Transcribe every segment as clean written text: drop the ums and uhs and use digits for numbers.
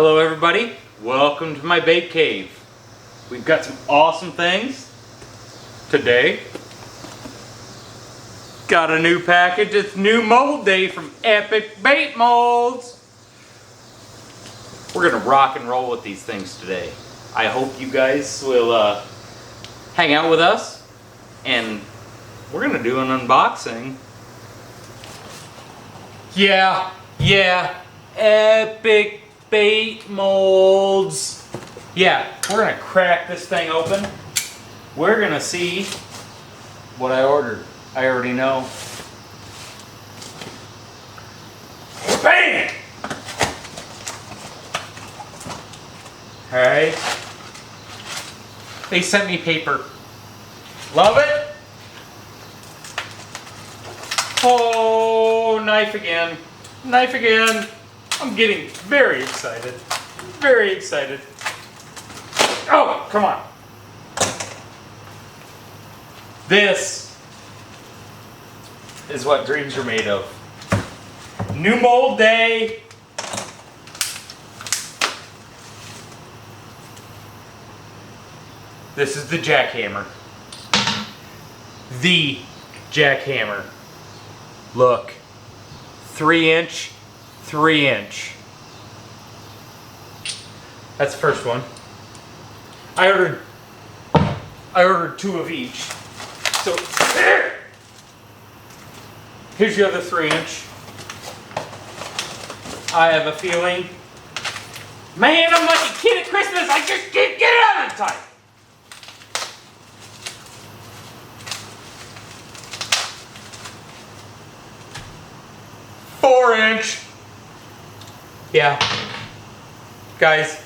Hello everybody, welcome to my bake cave. We've got some awesome things today. Got a new package, it's new mold day from Epic Bait Molds. We're gonna rock and roll with these things today. I hope you guys will hang out with us and we're gonna do an unboxing. Yeah, Epic Bait Molds. Yeah, we're gonna crack this thing open. We're gonna see what I ordered. I already know. Bang! Alright. They sent me paper. Love it! Oh, knife again. Knife again. I'm getting very excited. Very excited. Oh, come on. This is what dreams are made of. New mold day. This is the JackHammer. The JackHammer. Look. 3-inch, 3-inch. That's the first one. I ordered 2 of each. So here's the other 3-inch. I have a feeling, man, I'm like a kid at Christmas. I just can't get it out in time. Four-inch. Yeah. Guys,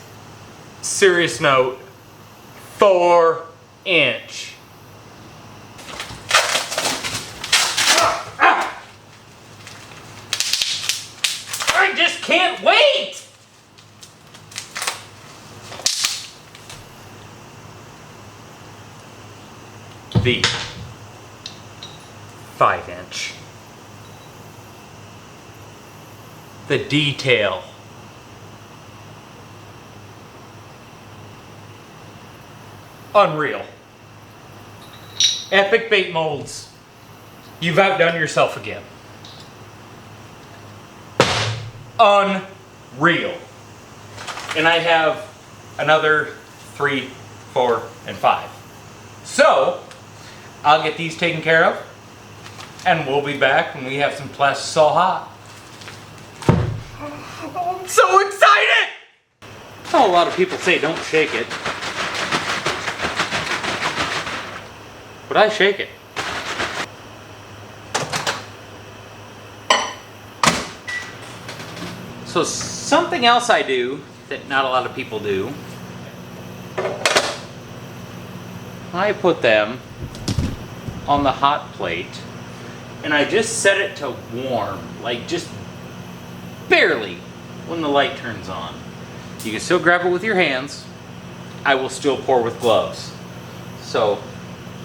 serious note. 4-inch. I just can't wait. The 5-inch. The detail. Unreal. Epic Bait Molds. You've outdone yourself again. Unreal. And I have another 3, 4, and 5. So, I'll get these taken care of. And we'll be back when we have some plastic saw hot. I'm so excited! Oh, a lot of people say don't shake it. But I shake it. So something else I do that not a lot of people do, I put them on the hot plate and I just set it to warm, like just barely when the light turns on. You can still grab it with your hands. I will still pour with gloves. So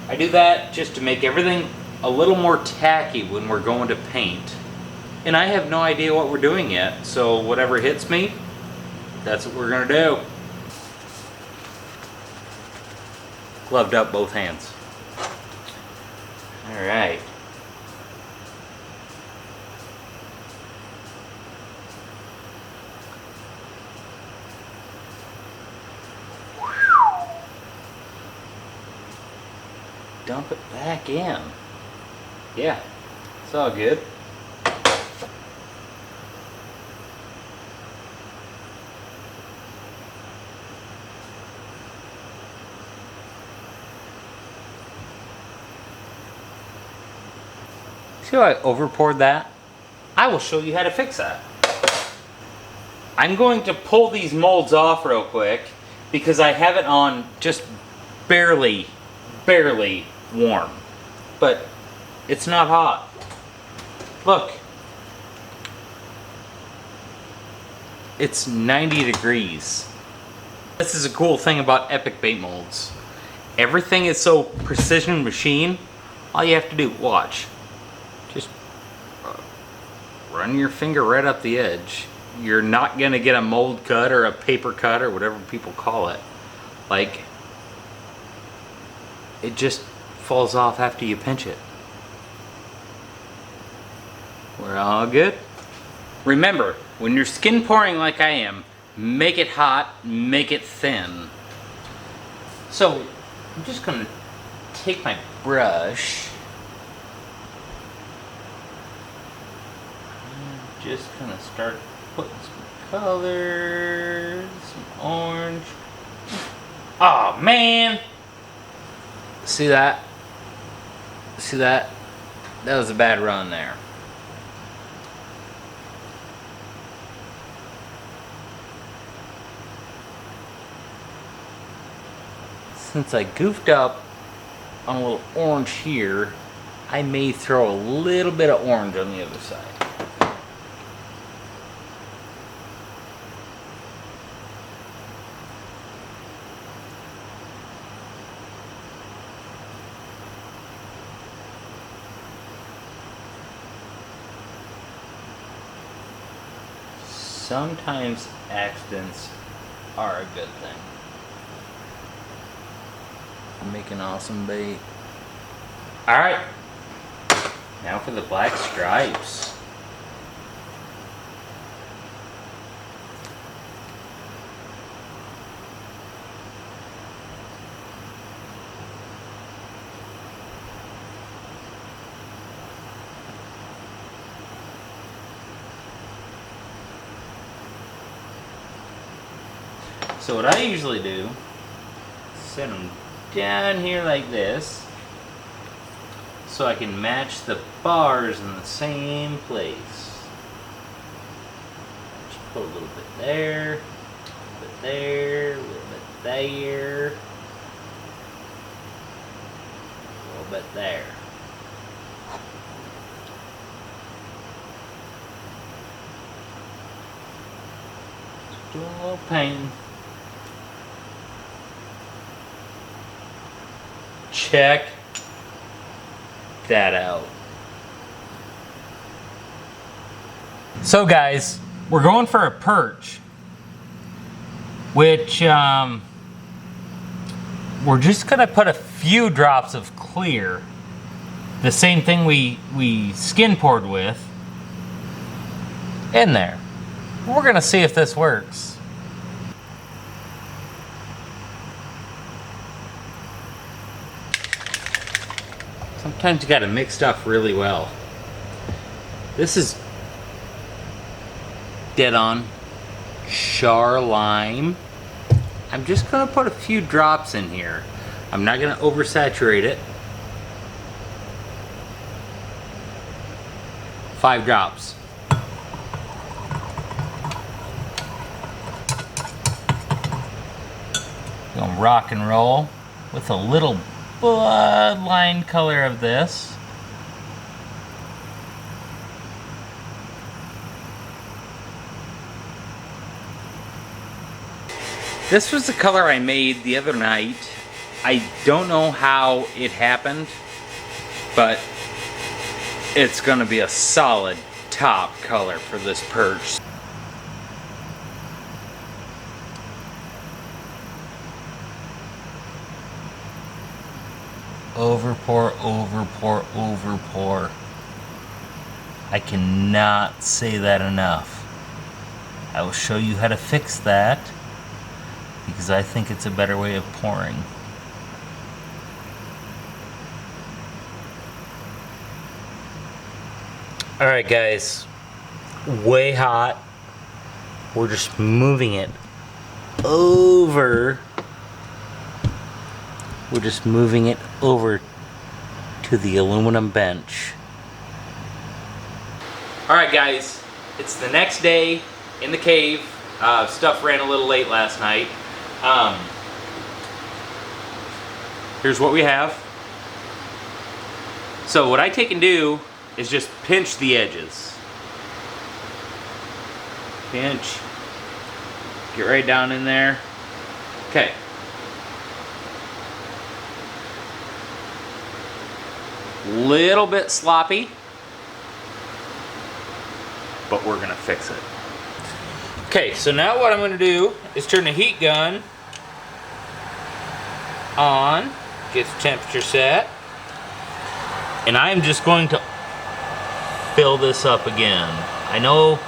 I do that just to make everything a little more tacky when we're going to paint. And I have no idea what we're doing yet, so whatever hits me, that's what we're gonna do. Gloved up both hands. All right. Dump it back in. Yeah, it's all good. See how I over poured that? I will show you how to fix that. I'm going to pull these molds off real quick because I have it on just barely warm, but it's not hot. Look, it's 90 degrees. This is a cool thing about Epic Bait Molds. Everything is so precision machine. All you have to do, watch, just run your finger right up the edge you're not gonna get a mold cut or a paper cut or whatever people call it. Like, it just falls off after you pinch it. We're all good. Remember, when you're skin pouring like I am, make it hot, make it thin. So, I'm just gonna take my brush. I'm just gonna start putting some colors, some orange. Oh man! See that? See that? That was a bad run there. Since I goofed up on a little orange here, I may throw a little bit of orange on the other side. Sometimes accidents are a good thing. Make an awesome bait. Alright, now for the black stripes. So what I usually do, set them down here like this, so I can match the bars in the same place. Just put a little bit there, a little bit there, a little bit there, a little bit there. Just doing a little painting. Check that out. So guys, we're going for a perch, which we're just gonna put a few drops of clear, the same thing we skin poured with, in there. We're gonna see if this works. Sometimes you gotta mix stuff really well. This is dead on char lime. I'm just gonna put a few drops in here. I'm not gonna oversaturate it. 5 drops. Gonna rock and roll with a little bloodline color of this. This was the color I made the other night. I don't know how it happened, but it's gonna be a solid top color for this perch. Overpour, overpour, overpour. I cannot say that enough. I will show you how to fix that, because I think it's a better way of pouring. Alright guys, way hot. We're just moving it over. We're just moving it over to the aluminum bench. Alright guys, it's the next day in the cave. Stuff ran a little late last night. Here's what we have. So what I take and do is just pinch the edges. Pinch. Get right down in there. Okay. Little bit sloppy, but we're gonna fix it. Okay, so now what I'm going to do is turn the heat gun on, get the temperature set, and I'm just going to fill this up again. I know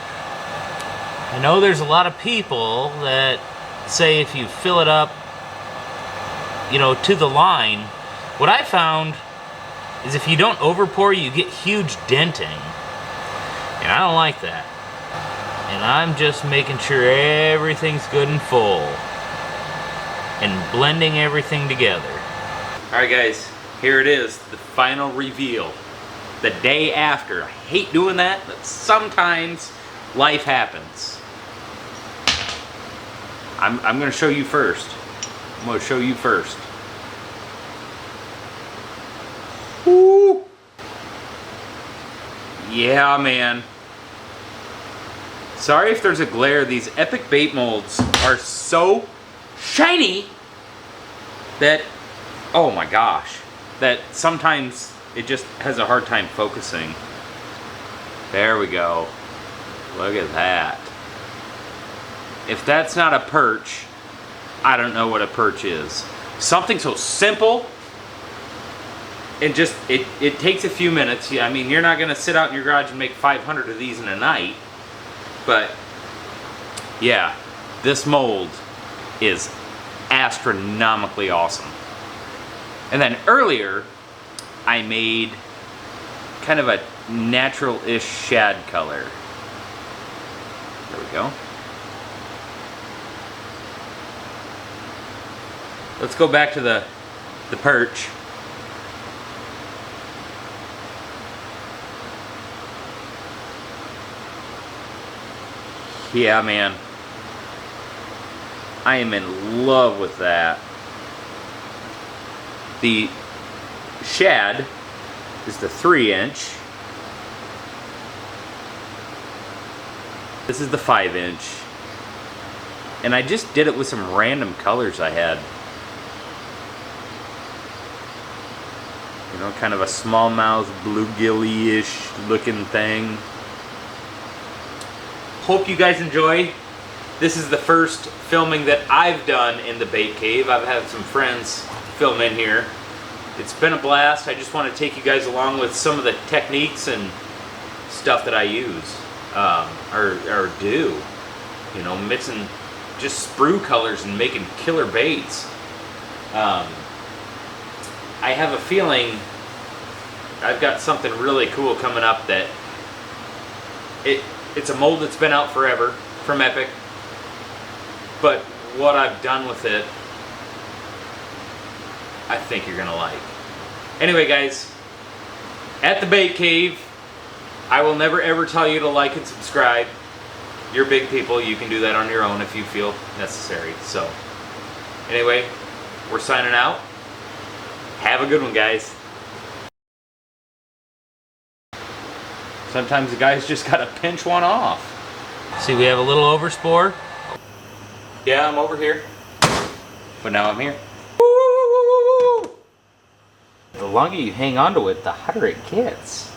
there's a lot of people that say if you fill it up, you know, to the line. What I found is if you don't overpour, you get huge denting, and I don't like that. And I'm just making sure everything's good and full and blending everything together. Alright guys, here it is, the final reveal. The day after. I hate doing that, but sometimes life happens. I'm going to show you first. I'm going to show you first. Woo! Yeah, man. Sorry if there's a glare. These epic bait molds are so shiny that, oh my gosh, that sometimes it just has a hard time focusing. There we go. Look at that. If that's not a perch, I don't know what a perch is. Something so simple, and just, it takes a few minutes. Yeah, I mean, you're not going to sit out in your garage and make 500 of these in a night. But yeah, this mold is astronomically awesome. And then earlier, I made kind of a natural-ish shad color. There we go. Let's go back to the perch. Yeah, man. I am in love with that. The shad is the 3-inch. This is the 5-inch. And I just did it with some random colors I had. You know, kind of a smallmouth, bluegilly-ish looking thing. Hope you guys enjoy. This is the first filming that I've done in the bait cave. I've had some friends film in here. It's been a blast. I just want to take you guys along with some of the techniques and stuff that I use or do. You know, mixing just sprue colors and making killer baits. I have a feeling I've got something really cool coming up that it's a mold that's been out forever from Epic, but what I've done with it, I think you're gonna like. Anyway guys, at the bait cave, I will never ever tell you to like and subscribe. You're big people, you can do that on your own if you feel necessary. So anyway, we're signing out. Have a good one, guys. Sometimes the guys just gotta pinch one off. See, we have a little overspore. Yeah, I'm over here. But now I'm here. Woo! The longer you hang on to it, the hotter it gets.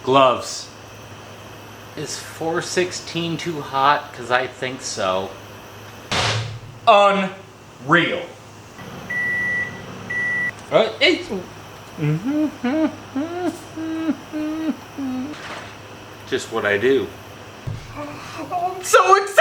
Gloves. Is 416 too hot? Because I think so. Unreal. It's... just what I do. I'm so excited!